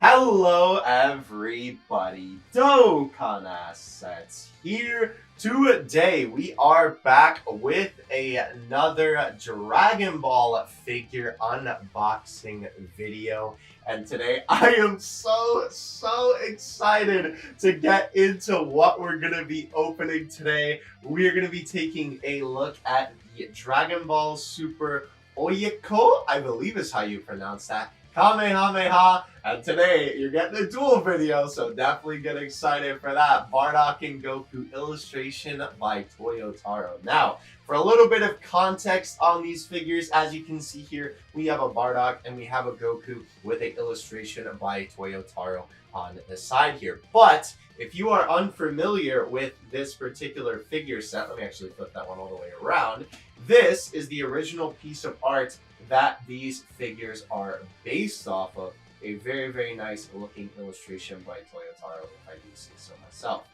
Hello everybody, Dokkan Assets here. Today we are back with another Dragon Ball figure unboxing video. And today I am so excited to get into what we're going to be opening today. We are going to be taking a look at the Dragon Ball Super Oyeko, I believe is how you pronounce that. Kamehameha. And today you're getting a dual video, so definitely get excited for that. Bardock and Goku illustration by Toyotaro. Now, for a little bit of context on these figures, as you can see here, we have a Bardock and we have a Goku with an illustration by Toyotaro on the side here. But if you are unfamiliar with this particular figure set, let me actually flip that one all the way around. This is the original piece of art that these figures are based off of. A very nice looking illustration by Toyotaro, if I do say so myself.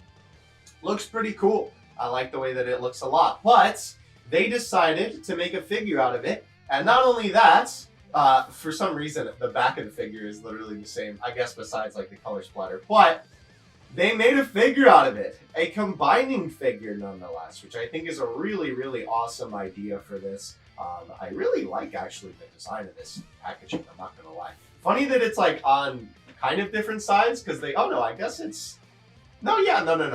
Looks pretty cool. I like the way that it looks a lot. But they decided to make a figure out of it. And not only that, for some reason, the back of the figure is literally the same, I guess, besides like the color splatter. But they made a figure out of it. A combining figure, nonetheless, which I think is a really awesome idea for this. I really like, actually, the design of this packaging, I'm not going to lie. Funny that it's, like, on kind of different sides, because they... Oh, no, I guess it's... No,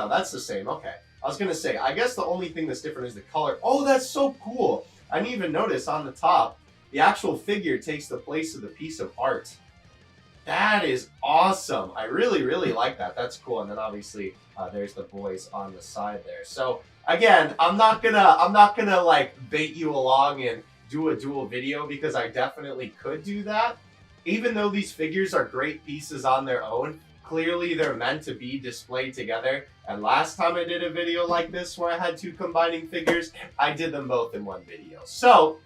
that's the same. Okay. I was going to say, I guess the only thing that's different is the color. Oh, that's so cool. I didn't even notice on the top, the actual figure takes the place of the piece of art. That is awesome. I really like that. That's cool. And then obviously there's the boys on the side there. So again, I'm not gonna like bait you along and do a dual video because I definitely could do that. Even though these figures are great pieces on their own, clearly they're meant to be displayed together. And last time I did a video like this where I had two combining figures, I did them both in one video. So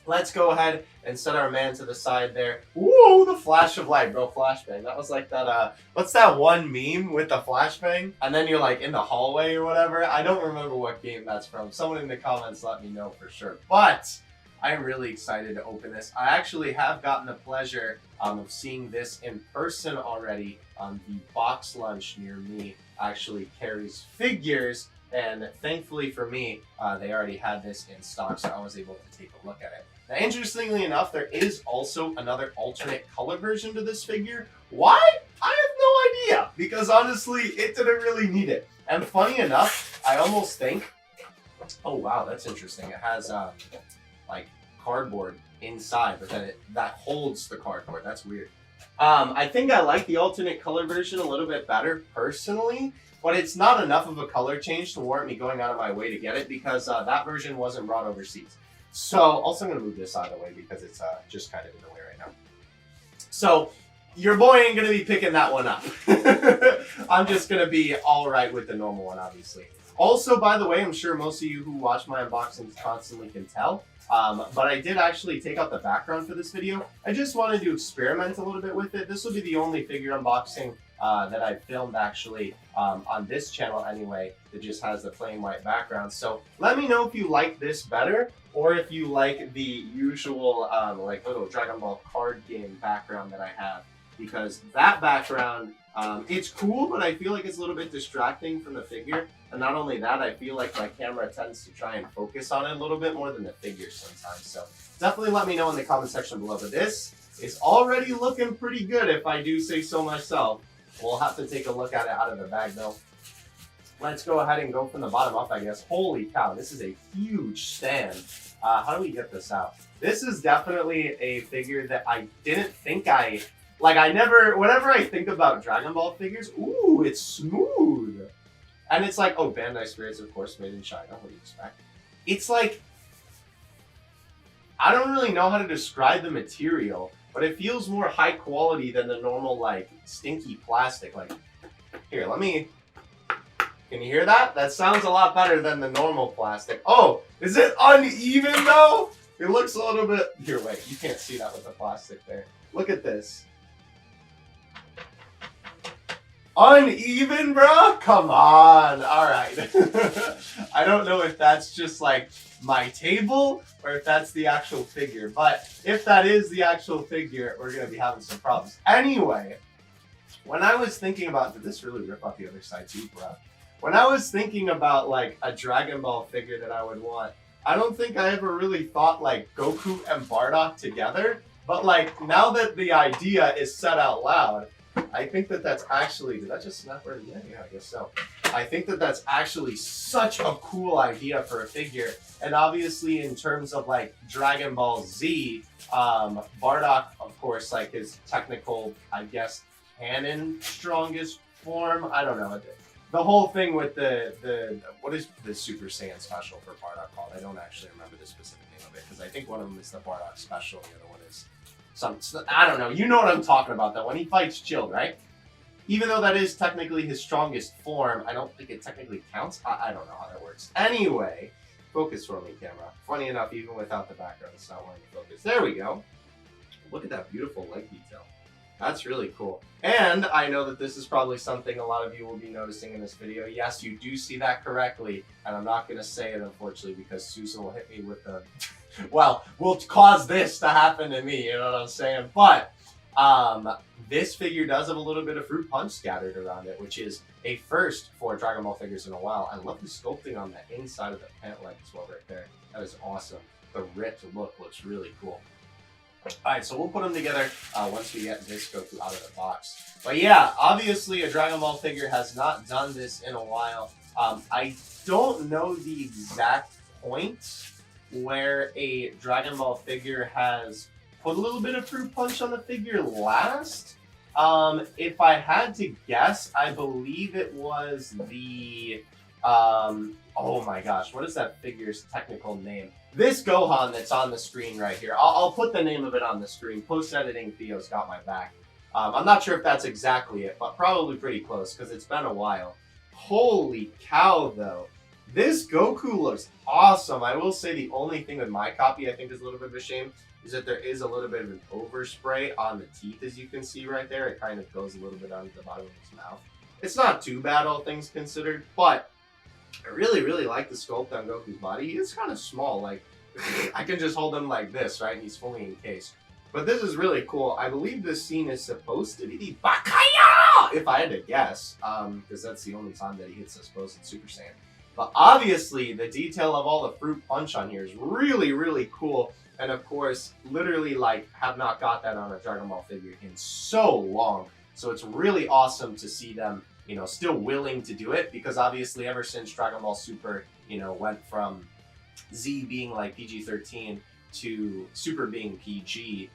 let's go ahead and set our man to the side there. Whoa, the flash of light, bro, flashbang. That was like that, what's that one meme with the flashbang? And then you're like in the hallway or whatever. I don't remember what game that's from. Someone in the comments let me know for sure. But I'm really excited to open this. I actually have gotten the pleasure of seeing this in person already. The box lunch near me actually carries figures. And thankfully for me, they already had this in stock, so I was able to take a look at it. Now, interestingly enough, there is also another alternate color version to this figure. Why? I have no idea, because honestly, it didn't really need it. And funny enough, I almost think, oh wow, that's interesting. It has like cardboard inside, but then that holds the cardboard. That's weird. I think I like the alternate color version a little bit better personally, but it's not enough of a color change to warrant me going out of my way to get it because that version wasn't brought overseas. So, also I'm going to move this out of the way because it's just kind of in the way right now. So, your boy ain't going to be picking that one up. I'm just going to be alright with the normal one, obviously. Also, by the way, I'm sure most of you who watch my unboxings constantly can tell, but I did actually take out the background for this video. I just wanted to experiment a little bit with it. This will be the only figure unboxing that I filmed actually on this channel anyway, that just has the plain white background. So let me know if you like this better or if you like the usual like little Dragon Ball card game background that I have, because that background, it's cool, but I feel like it's a little bit distracting from the figure. And not only that, I feel like my camera tends to try and focus on it a little bit more than the figure sometimes. So definitely let me know in the comment section below. But this is already looking pretty good if I do say so myself. We'll have to take a look at it out of the bag though. Let's go ahead and go from the bottom up, I guess. Holy cow, this is a huge stand. How do we get this out? This is definitely a figure that I didn't think whenever I think about Dragon Ball figures, ooh, it's smooth. And it's like, oh, Bandai Spirits, of course, made in China. What do you expect? It's like, I don't really know how to describe the material, but it feels more high quality than the normal, like, stinky plastic. Like, here, can you hear that? That sounds a lot better than the normal plastic. Oh, is it uneven, though? It looks a little bit... Here, wait, you can't see that with the plastic there. Look at this. Uneven, bro? Come on. All right. I don't know if that's just like my table or if that's the actual figure, but if that is the actual figure, we're going to be having some problems. Anyway, When I was thinking about, did this really rip off the other side too, bro? When I was thinking about like a Dragon Ball figure that I would want, I don't think I ever really thought like Goku and Bardock together. But like now that the idea is said out loud, I think that that's actually, did that just snap right? Yeah, I guess so. I think that that's actually such a cool idea for a figure. And obviously in terms of like Dragon Ball Z, Bardock, of course, like his technical, I guess, canon strongest form. I don't know. The whole thing with the what is the Super Saiyan special for Bardock called? I don't actually remember the specific name of it because I think one of them is the Bardock special, the other one is some, I don't know. You know what I'm talking about though. When he fights Chilled, right? Even though that is technically his strongest form, I don't think it technically counts. I don't know how that works. Anyway, focus for me, camera. Funny enough, even without the background, it's not wanting to focus. There we go. Look at that beautiful leg detail. That's really cool. And I know that this is probably something a lot of you will be noticing in this video. Yes, you do see that correctly, and I'm not going to say it, unfortunately, because Susan will hit me with the... well, will cause this to happen to me, you know what I'm saying? But this figure does have a little bit of fruit punch scattered around it, which is a first for Dragon Ball figures in a while. I love the sculpting on the inside of the pant leg as well right there. That is awesome. The ripped look looks really cool. Alright, so we'll put them together once we get this Goku out of the box. But yeah, obviously a Dragon Ball figure has not done this in a while. I don't know the exact point where a Dragon Ball figure has put a little bit of fruit punch on the figure last. If I had to guess, I believe it was the... oh my gosh, what is that figure's technical name? This Gohan that's on the screen right here. I'll put the name of it on the screen. Post-editing Theo's got my back. I'm not sure if that's exactly it, but probably pretty close because it's been a while. Holy cow, though. This Goku looks awesome. I will say the only thing with my copy I think is a little bit of a shame is that there is a little bit of an overspray on the teeth, as you can see right there. It kind of goes a little bit onto the bottom of his mouth. It's not too bad, all things considered, but I really, really like the sculpt on Goku's body. He is kind of small. Like, I can just hold him like this, right? And he's fully encased. But this is really cool. I believe this scene is supposed to be the Bakaya! If I had to guess, because that's the only time that he hits the supposed Super Saiyan. But obviously, the detail of all the fruit punch on here is really, really cool. And of course, literally, like, have not got that on a Dragon Ball figure in so long. So it's really awesome to see them, you know, still willing to do it, because obviously ever since Dragon Ball Super, you know, went from Z being like PG-13 to Super being PG,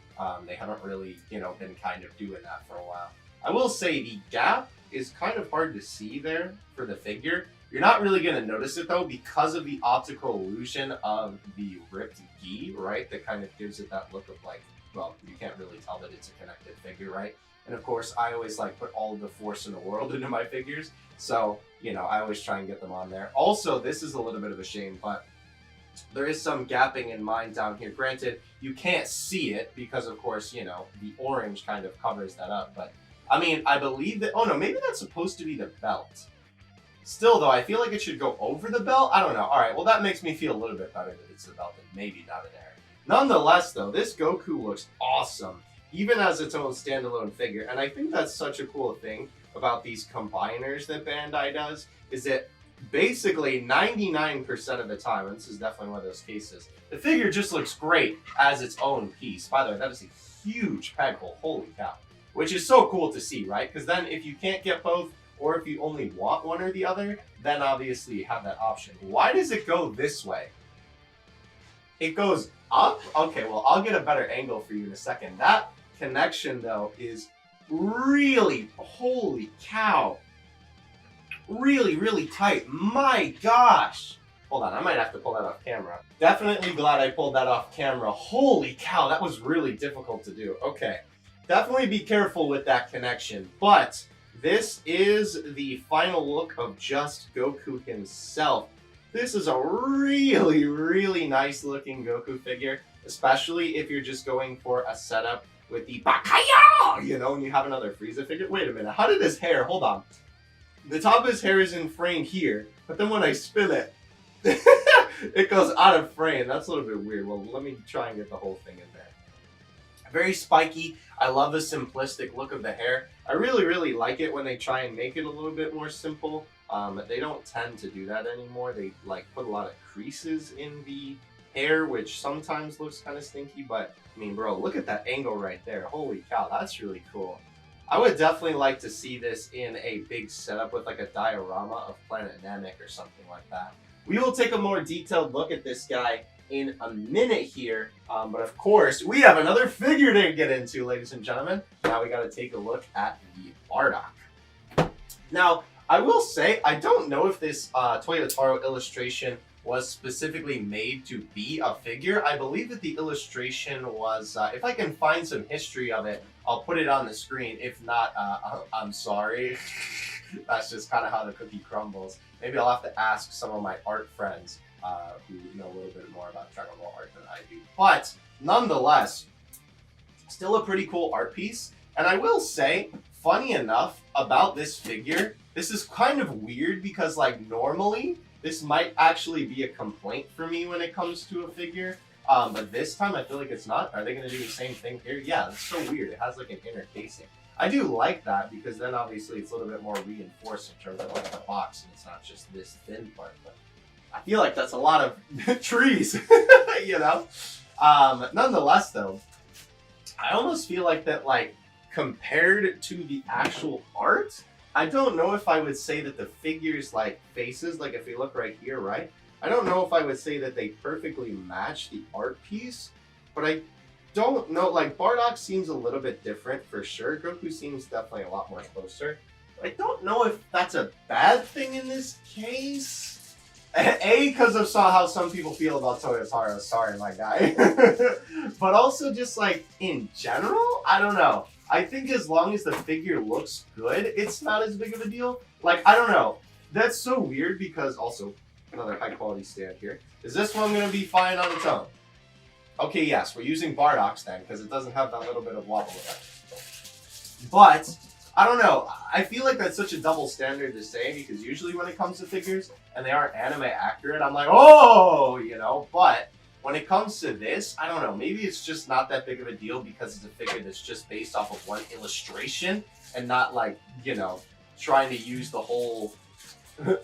they haven't really, you know, been kind of doing that for a while. I will say the gap is kind of hard to see there for the figure. You're not really going to notice it though because of the optical illusion of the ripped gi, right? That kind of gives it that look of like, well, you can't really tell that it's a connected figure, right? And of course, I always like put all of the force in the world into my figures. So, you know, I always try and get them on there. Also, this is a little bit of a shame, but there is some gapping in mine down here. Granted, you can't see it because, of course, you know, the orange kind of covers that up. But, I mean, I believe that... oh, no, maybe that's supposed to be the belt. Still, though, I feel like it should go over the belt. I don't know. All right, well, that makes me feel a little bit better that it's the belt and maybe not an error. Nonetheless, though, this Goku looks awesome, even as its own standalone figure. And I think that's such a cool thing about these combiners that Bandai does, is that basically 99% of the time, and this is definitely one of those cases, the figure just looks great as its own piece. By the way, that is a huge peg hole, holy cow. Which is so cool to see, right? Because then if you can't get both, or if you only want one or the other, then obviously you have that option. Why does it go this way? It goes up? Okay, well, I'll get a better angle for you in a second. That connection, though, is really, holy cow, really, really tight. My gosh. Hold on, I might have to pull that off camera. Definitely glad I pulled that off camera. Holy cow, that was really difficult to do. Okay, definitely be careful with that connection. But this is the final look of just Goku himself. This is a really, really nice looking Goku figure, especially if you're just going for a setup with the Bakaya, you know, and you have another Frieza figure. Wait a minute, how did his hair, hold on. The top of his hair is in frame here, but then when I spin it, it goes out of frame. That's a little bit weird. Well, let me try and get the whole thing in there. Very spiky. I love the simplistic look of the hair. I really like it when they try and make it a little bit more simple. They don't tend to do that anymore. They like put a lot of creases in the hair, which sometimes looks kind of stinky. But I mean, bro, look at that angle right there. Holy cow, that's really cool. I would definitely like to see this in a big setup with like a diorama of Planet Namek or something like that. We will take a more detailed look at this guy in a minute here, but of course, we have another figure to get into, ladies and gentlemen. Now we got to take a look at the Bardock. Now, I will say, I don't know if this Toyotaro illustration was specifically made to be a figure. I believe that the illustration was, if I can find some history of it, I'll put it on the screen. If not, I'm sorry. That's just kind of how the cookie crumbles. Maybe I'll have to ask some of my art friends who know a little bit more about Dragon Ball art than I do. But nonetheless, still a pretty cool art piece. And I will say, funny enough, about this figure, this is kind of weird because like normally this might actually be a complaint for me when it comes to a figure. But this time I feel like it's not. Are they going to do the same thing here? Yeah, it's so weird. It has like an inner casing. I do like that because then obviously it's a little bit more reinforced in terms of like the box and it's not just this thin part. But I feel like that's a lot of trees, you know? Nonetheless though, I almost feel like that like compared to the actual art, I don't know if I would say that the figures like faces, like if we look right here, right? I don't know if I would say that they perfectly match the art piece, but I don't know, like Bardock seems a little bit different for sure. Goku seems definitely a lot more closer. I don't know if that's a bad thing in this case. Because of how some people feel about Toyotaro, sorry my guy. But also just like in general, I don't know. I think as long as the figure looks good, it's not as big of a deal. Like, I don't know. That's so weird because also, another high quality stand here. Is this one going to be fine on its own? Okay, yes, we're using Bardock's then because it doesn't have that little bit of wobble effect. But, I don't know. I feel like that's such a double standard to say because usually when it comes to figures and they aren't anime accurate, I'm like, oh, you know, but when it comes to this, I don't know, maybe it's just not that big of a deal because it's a figure that's just based off of one illustration and not like, you know, trying to use the whole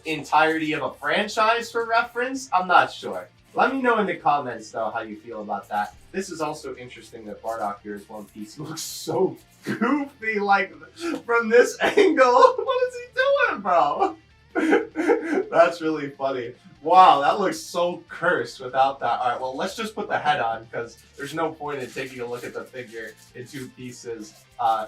entirety of a franchise for reference. I'm not sure. Let me know in the comments, though, how you feel about that. This is also interesting that Bardock here's One Piece looks so goofy, like, from this angle. What is he doing, bro? That's really funny. Wow, that looks so cursed without that. All right, well, let's just put the head on because there's no point in taking a look at the figure in two pieces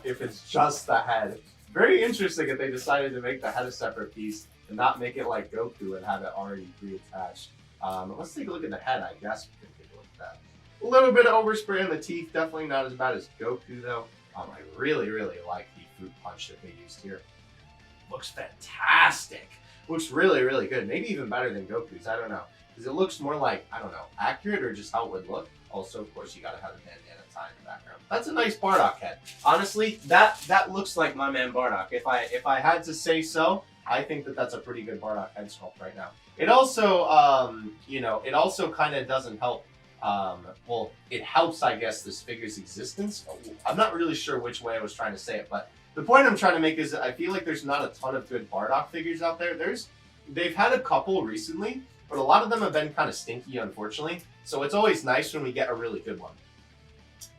if it's just the head. Very interesting that they decided to make the head a separate piece and not make it like Goku and have it already pre-attached. Let's take a look at the head, I guess we can take a look at that. A little bit of overspray on the teeth, definitely not as bad as Goku though. I really like the fruit punch that they used here. Looks fantastic. Looks really good. Maybe even better than Goku's, I don't know. Because it looks more like, I don't know, accurate or just how it would look. Also, of course, you gotta have a bandana tie in the background. That's a nice Bardock head. Honestly, that looks like my man Bardock. If I had to say so, I think that that's a pretty good Bardock head sculpt right now. It also, you know, it also kind of doesn't help. Well, it helps, I guess, this figure's existence. I'm not really sure which way I was trying to say it, but the point I'm trying to make is that I feel like there's not a ton of good Bardock figures out there. They've had a couple recently, but a lot of them have been kind of stinky, unfortunately. So it's always nice when we get a really good one.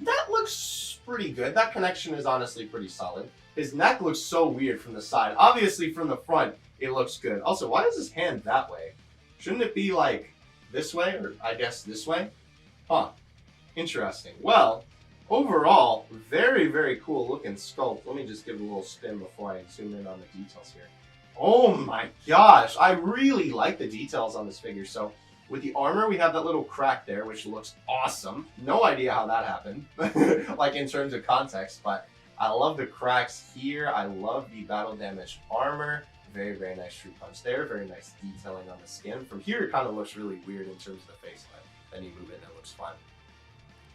That looks pretty good. That connection is honestly pretty solid. His neck looks so weird from the side. Obviously, from the front, it looks good. Also, why is his hand that way? Shouldn't it be like this way, or I guess this way? Huh. Interesting. Well, overall, very cool looking sculpt. Let me just give it a little spin before I zoom in on the details here. Oh my gosh, I really like the details on this figure. So with the armor, we have that little crack there, which looks awesome. No idea how that happened, like in terms of context, but I love the cracks here. I love the battle damaged armor. Very nice true punch there. Very nice detailing on the skin. From here, it kind of looks really weird in terms of the face, but then you move it and it looks fine.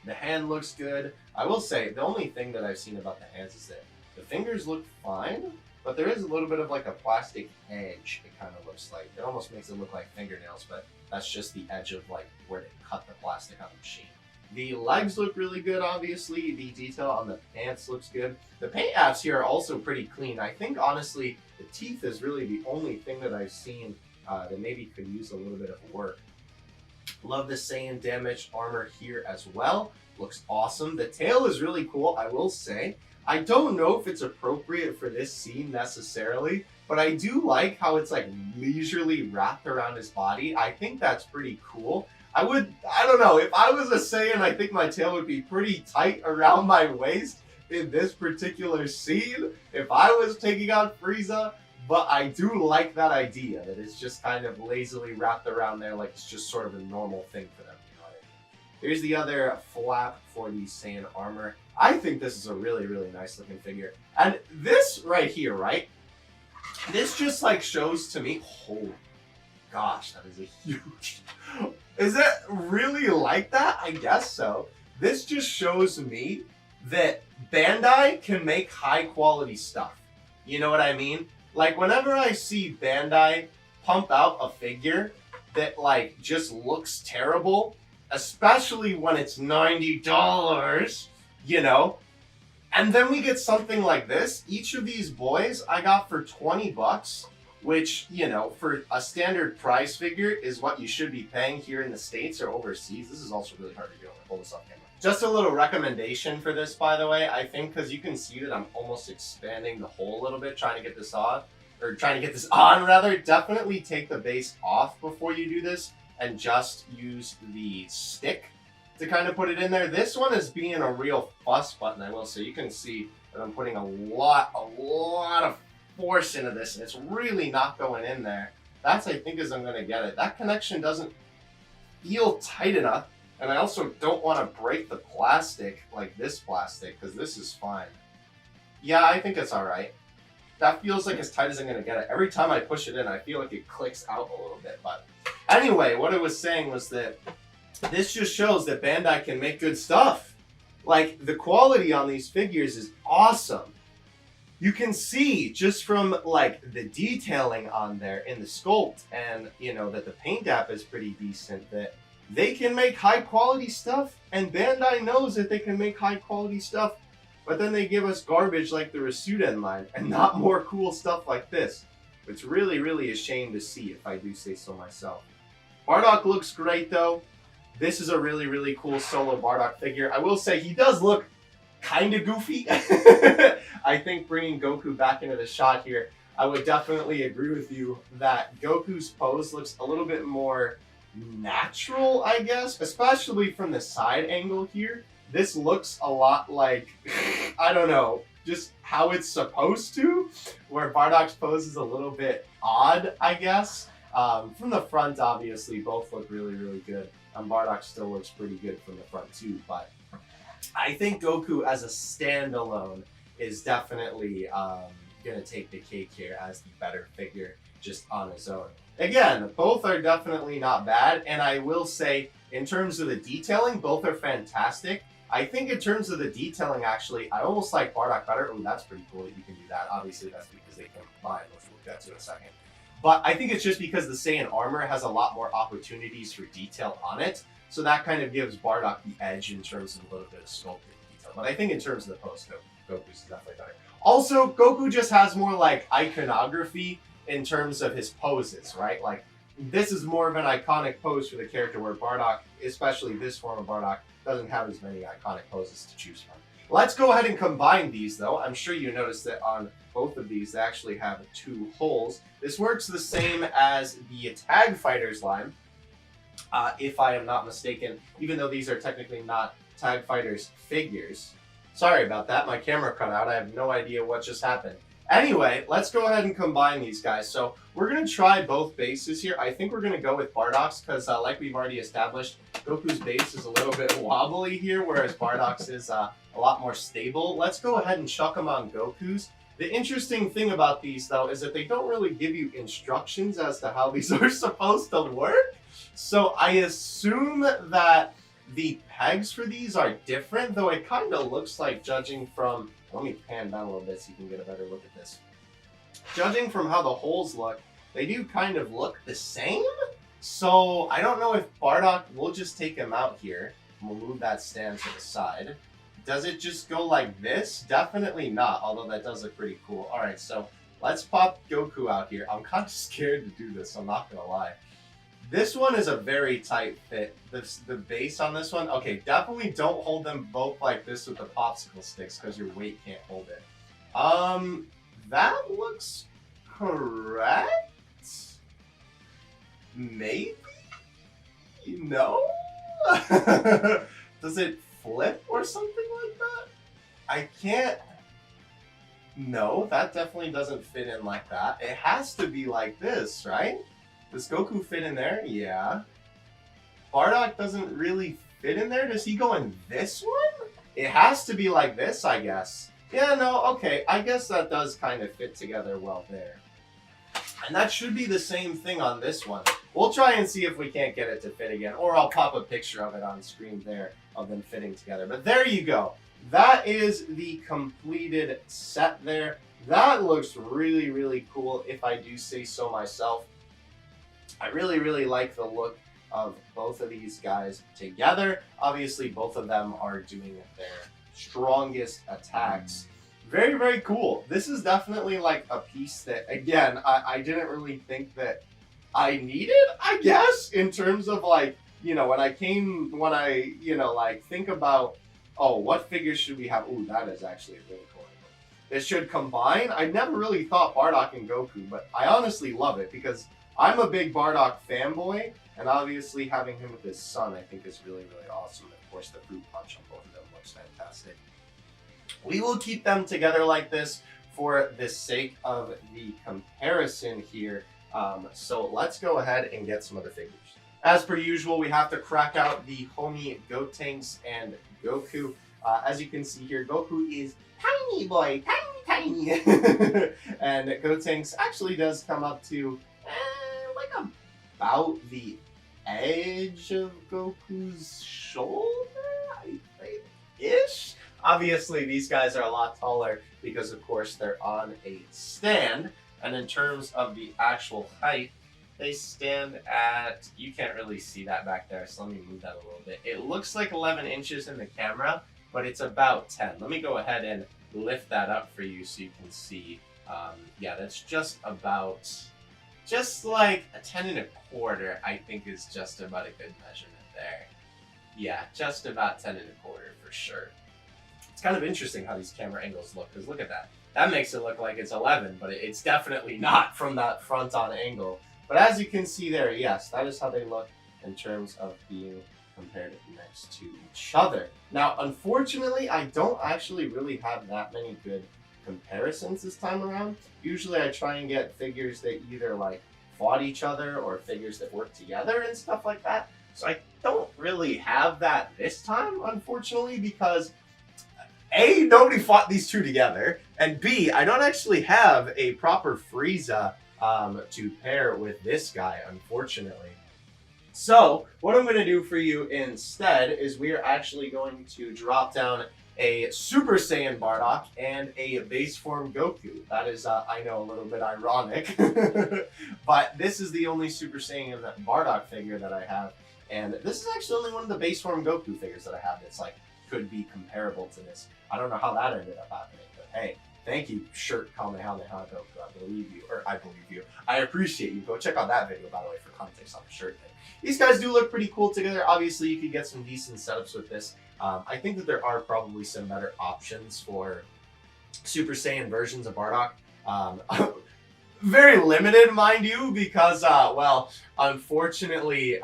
The hand looks good. I will say, the only thing that I've seen about the hands is that the fingers look fine, but there is a little bit of like a plastic edge, it kind of looks like. It almost makes it look like fingernails, but that's just the edge of like where they cut the plastic on the machine. The legs look really good, obviously. The detail on the pants looks good. The paint apps here are also pretty clean. I think, honestly, the teeth is really the only thing that I've seen that maybe could use a little bit of work. Love the Saiyan damaged armor here as well. Looks awesome. The tail is really cool, I will say. I don't know if it's appropriate for this scene necessarily, but I do like how it's like leisurely wrapped around his body. I think that's pretty cool. I don't know, if I was a Saiyan, I think my tail would be pretty tight around my waist in this particular scene if I was taking on Frieza. But I do like that idea, that it's just kind of lazily wrapped around there like it's just sort of a normal thing for them. You know what I mean? Here's the other flap for the Saiyan armor. I think this is a really, really nice looking figure. And this right here, right? This just like shows to me, oh gosh, that is a huge... Is it really like that? I guess so. This just shows me that Bandai can make high quality stuff. You know what I mean? Like, whenever I see Bandai pump out a figure that, like, just looks terrible, especially when it's $90, you know, and then we get something like this. Each of these boys I got for 20 bucks, which, you know, for a standard prize figure is what you should be paying here in the States or overseas. This is also really hard to do. I'm gonna pull this off camera. Just a little recommendation for this, by the way, I think, because you can see that I'm almost expanding the hole a little bit, trying to get this on, rather. Definitely take the base off before you do this, and just use the stick to kind of put it in there. This one is being a real fuss button, I will say. You can see that I'm putting a lot of force into this, and it's really not going in there. That's, I think, as I'm going to get it. That connection doesn't feel tight enough. And I also don't want to break the plastic, like this plastic, because this is fine. Yeah, I think it's alright. That feels like as tight as I'm going to get it. Every time I push it in, I feel like it clicks out a little bit. But anyway, what I was saying was that this just shows that Bandai can make good stuff. Like, the quality on these figures is awesome. You can see just from, like, the detailing on there in the sculpt, and, you know, that the paint app is pretty decent, that they can make high quality stuff, and Bandai knows that they can make high quality stuff, but then they give us garbage like the Rasuden line and not more cool stuff like this. It's really, really a shame to see, if I do say so myself. Bardock looks great though. This is a really, really cool solo Bardock figure. I will say he does look kind of goofy. I think bringing Goku back into the shot here, I would definitely agree with you that Goku's pose looks a little bit more natural, I guess, especially from the side angle here. This looks a lot like, I don't know, just how it's supposed to, where Bardock's pose is a little bit odd, I guess. From the front, obviously, both look really, really good. Bardock still looks pretty good from the front too, but I think Goku as a standalone is definitely going to take the cake here as the better figure just on his own. Again, both are definitely not bad, and I will say, in terms of the detailing, both are fantastic. I think in terms of the detailing, actually, I almost like Bardock better. Oh, that's pretty cool that you can do that. Obviously, that's because they can combine, which we'll get to in a second. But I think it's just because the Saiyan armor has a lot more opportunities for detail on it, so that kind of gives Bardock the edge in terms of a little bit of sculpting detail. But I think in terms of the pose, Goku's definitely better. Also, Goku just has more, like, iconography in terms of his poses, right? Like, this is more of an iconic pose for the character, where Bardock, especially this form of Bardock, doesn't have as many iconic poses to choose from. Let's go ahead and combine these, though. I'm sure you noticed that on both of these, they actually have 2 holes. This works the same as the Tag Fighters line, if I am not mistaken, even though these are technically not Tag Fighters figures. Sorry about that, my camera cut out. I have no idea what just happened. Anyway, let's go ahead and combine these guys. So we're going to try both bases here. I think we're going to go with Bardock's because, like we've already established, Goku's base is a little bit wobbly here, whereas Bardock's is a lot more stable. Let's go ahead and chuck them on Goku's. The interesting thing about these, though, is that they don't really give you instructions as to how these are supposed to work. So I assume that the pegs for these are different, though it kind of looks like, judging from... Let me pan down a little bit so you can get a better look at this. Judging from how the holes look, they do kind of look the same. So I don't know if Bardock, we'll just take him out here. We'll move that stand to the side. Does it just go like this? Definitely not, although that does look pretty cool. All right, so let's pop Goku out here. I'm kind of scared to do this, I'm not gonna lie. This one is a very tight fit. The base on this one, okay, definitely don't hold them both like this with the popsicle sticks because your weight can't hold it. That looks correct? Maybe? No? Does it flip or something like that? I can't... No, that definitely doesn't fit in like that. It has to be like this, right? Does Goku fit in there? Yeah. Bardock doesn't really fit in there. Does he go in this one? It has to be like this, I guess. Yeah, no, okay. I guess that does kind of fit together well there. And that should be the same thing on this one. We'll try and see if we can't get it to fit again. Or I'll pop a picture of it on screen there of them fitting together. But there you go. That is the completed set there. That looks really, really cool if I do say so myself. I really, really like the look of both of these guys together. Obviously, both of them are doing their strongest attacks. Very, very cool. This is definitely like a piece that, again, I didn't really think that I needed, I guess, in terms of like, you know, when I like think about, oh, what figures should we have? Ooh, that is actually a really cool one. It should combine. I never really thought Bardock and Goku, but I honestly love it because I'm a big Bardock fanboy, and obviously having him with his son I think is really, really awesome. And of course, the fruit punch on both of them looks fantastic. We will keep them together like this for the sake of the comparison here. So let's go ahead and get some other figures. As per usual, we have to crack out the homie Gotenks and Goku. As you can see here, Goku is tiny boy, tiny. And Gotenks actually does come up to like about the edge of Goku's shoulder, I think-ish. Obviously, these guys are a lot taller because, of course, they're on a stand. And in terms of the actual height, they stand at, you can't really see that back there, so let me move that a little bit. It looks like 11 inches in the camera, but it's about 10. Let me go ahead and lift that up for you so you can see. Yeah, that's just like a 10 and a quarter, I think is just about a good measurement there. Yeah, just about 10 and a quarter for sure. It's kind of interesting how these camera angles look, because look at that. That makes it look like it's 11, but it's definitely not from that front-on angle. But as you can see there, yes, that is how they look in terms of being compared next to each other. Now, unfortunately, I don't actually really have that many good comparisons this time around. Usually I try and get figures that either like fought each other or figures that work together and stuff like that. So I don't really have that this time, unfortunately, because A, nobody fought these two together, and B, I don't actually have a proper Frieza to pair with this guy, unfortunately. So, what I'm going to do for you instead is we are actually going to drop down a Super Saiyan Bardock and a base form Goku. That is, I know, a little bit ironic, but this is the only Super Saiyan Bardock figure that I have, and this is actually only one of the base form Goku figures that I have that's like could be comparable to this. I don't know how that ended up happening, but hey, thank you, shirt Kamehameha Goku. I believe you. I appreciate you. Go check out that video, by the way, for context on the shirt thing. These guys do look pretty cool together. Obviously, you could get some decent setups with this. I think that there are probably some better options for Super Saiyan versions of Bardock. Very limited, mind you, because, well, unfortunately,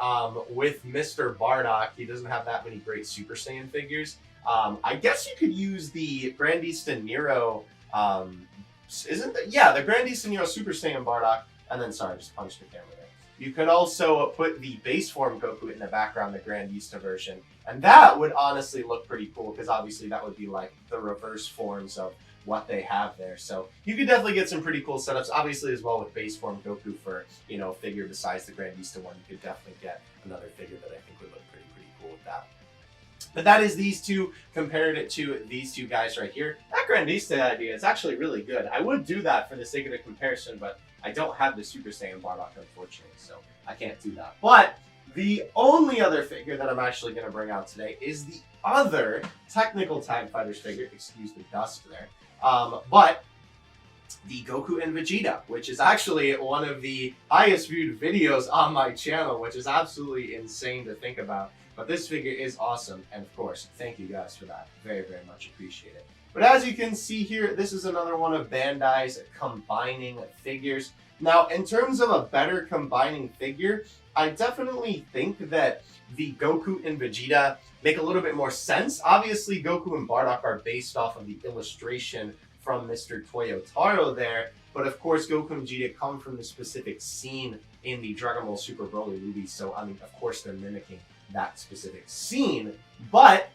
with Mr. Bardock, he doesn't have that many great Super Saiyan figures. I guess you could use the Grandista Nero, yeah, the Grandista Nero Super Saiyan Bardock, and then, sorry, just punched the camera there. You could also put the base form Goku in the background, the Grandista version, and that would honestly look pretty cool, because obviously that would be like the reverse forms of what they have there. So you could definitely get some pretty cool setups, obviously, as well with base form Goku for, you know, figure besides the Grandista one. You could definitely get another figure that I think would look pretty cool with that. But that is these two compared to these two guys right here. That Grandista idea is actually really good. I would do that for the sake of the comparison, but I don't have the Super Saiyan Bardock, unfortunately, so I can't do that. But The only other figure that I'm actually going to bring out today is the other technical Tag Fighters figure. Excuse the dust there. But the Goku and Vegeta, which is actually one of the highest viewed videos on my channel, which is absolutely insane to think about. But this figure is awesome, and of course, thank you guys for that. Very, very much appreciate it. But as you can see here, this is another one of Bandai's combining figures. Now, in terms of a better combining figure, I definitely think that the Goku and Vegeta make a little bit more sense. Obviously, Goku and Bardock are based off of the illustration from Mr. Toyotaro there, but of course Goku and Vegeta come from the specific scene in the Dragon Ball Super Broly movie, so I mean, of course they're mimicking that specific scene. But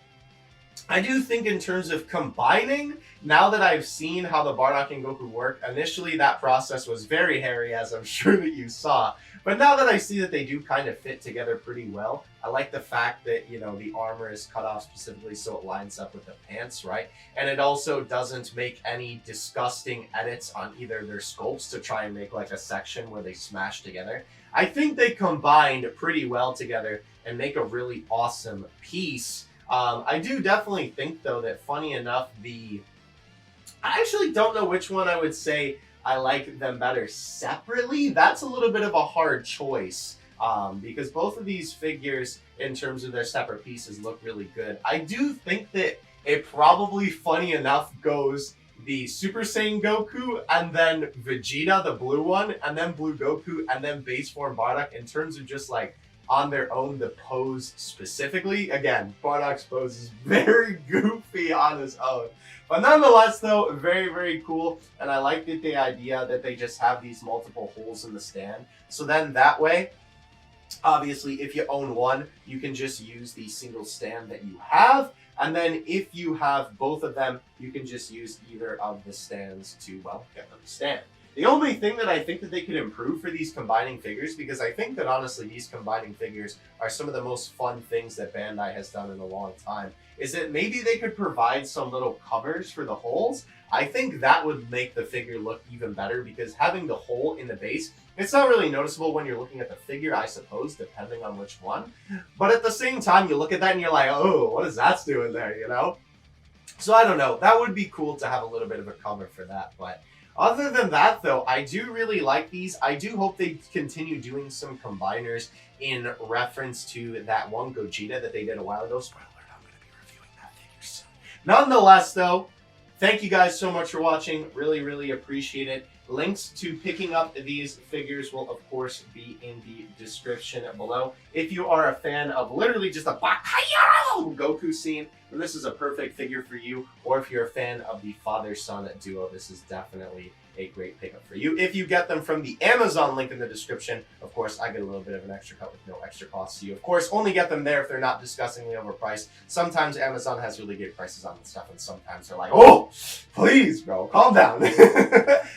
I do think in terms of combining, now that I've seen how the Bardock and Goku work, initially that process was very hairy, as I'm sure that you saw. But now that I see that they do kind of fit together pretty well, I like the fact that, you know, the armor is cut off specifically so it lines up with the pants, right? And it also doesn't make any disgusting edits on either their sculpts to try and make like a section where they smash together. I think they combined pretty well together and make a really awesome piece. I do definitely think, though, that funny enough, I actually don't know which one I would say I like them better separately. That's a little bit of a hard choice because both of these figures, in terms of their separate pieces, look really good. I do think that it probably, funny enough, goes the Super Saiyan Goku, and then Vegeta, the blue one, and then Blue Goku, and then Base Form Bardock in terms of just like on their own, the pose specifically. Again, Bardock's pose is very goofy on his own. But nonetheless, though, very, very cool. And I like the idea that they just have these multiple holes in the stand. So then that way, obviously, if you own one, you can just use the single stand that you have. And then if you have both of them, you can just use either of the stands to, well, get them to stand. The only thing that I think that they could improve for these combining figures, because I think that honestly these combining figures are some of the most fun things that Bandai has done in a long time, is that maybe they could provide some little covers for the holes. I think that would make the figure look even better, because having the hole in the base, it's not really noticeable when you're looking at the figure, I suppose, depending on which one. But at the same time, you look at that and you're like, oh, what is that doing there, you know? So I don't know. That would be cool to have a little bit of a cover for that, but other than that, though, I do really like these. I do hope they continue doing some combiners in reference to that one Gogeta that they did a while ago. Spoiler alert, I'm going to be reviewing that figure soon. Nonetheless, though, thank you guys so much for watching. Really, really appreciate it. Links to picking up these figures will, of course, be in the description below. If you are a fan of literally just a Goku scene, then this is a perfect figure for you. Or if you're a fan of the father-son duo, this is definitely a great pickup for you. If you get them from the Amazon link in the description, of course, I get a little bit of an extra cut with no extra cost to you. Of course, only get them there if they're not disgustingly overpriced. Sometimes Amazon has really good prices on the stuff, and sometimes they're like, oh, please, bro, calm down.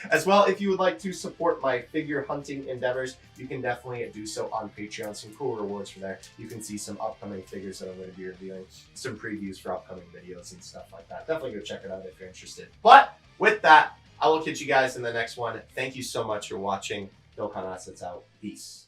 As well, if you would like to support my figure hunting endeavors, you can definitely do so on Patreon. Some cool rewards for there. You can see some upcoming figures that I'm going to be reviewing, some previews for upcoming videos and stuff like that. Definitely go check it out if you're interested. But with that, I will catch you guys in the next one. Thank you so much for watching. Dokkan Assets out. Peace.